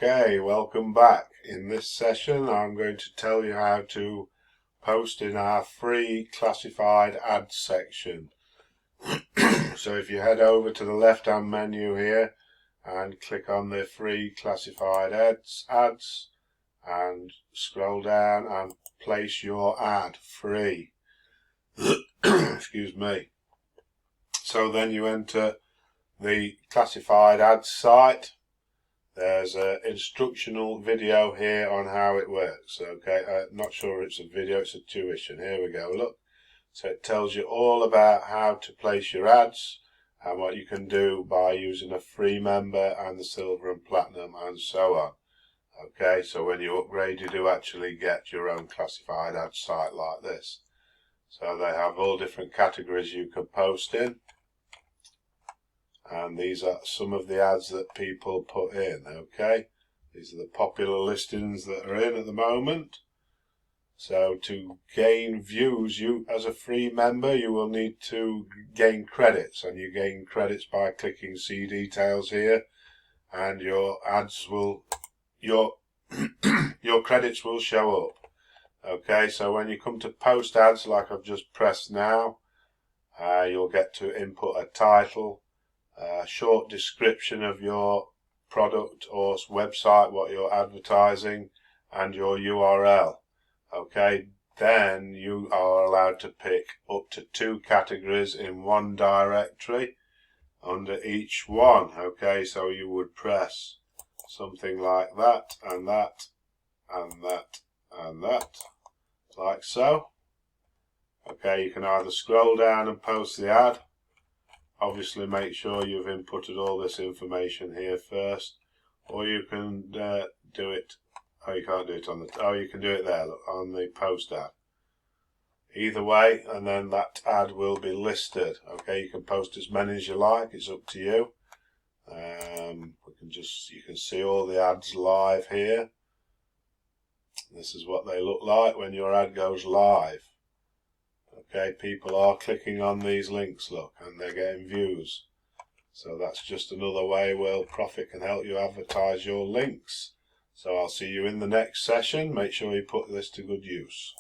Okay, welcome back. In this session I'm going to tell you how to post in our free classified ads section. So if you head over to the left hand menu here and click on the free classified ads and scroll down and place your ad free. Excuse me. So then you enter the classified ads site. There's an instructional video here on how it works. Okay, I'm not sure it's a video, it's a tuition. Here we go, look. So it tells you all about how to place your ads and what you can do by using a free member and the silver and platinum and so on. Okay, so when you upgrade you do actually get your own classified ad site like this. So they have all different categories you can post in. And these are some of the ads that people put in, okay? These are the popular listings that are in at the moment. So to gain views, you as a free member, you will need to gain credits. And you gain credits by clicking see details here. And your ads will, your credits will show up. Okay, so when you come to post ads, like I've just pressed now, you'll get to input a title, a short description of your product or website, what you're advertising, and your URL. Okay, then you are allowed to pick up to 2 categories in one directory under each one. Okay, so you would press something like that and that and that and that, like so. Okay, you can either scroll down and post the ad. Obviously make sure you've inputted all this information here first, or you can do it, you can't do it on the, you can do it there, look, on the post ad. Either way, and then that ad will be listed. Okay, you can post as many as you like, it's up to you. You can see all the ads live here. This is what they look like when your ad goes live. Okay, people are clicking on these links, look, and they're getting views. So that's just another way Worldprofit can help you advertise your links. So I'll see you in the next session. Make sure you put this to good use.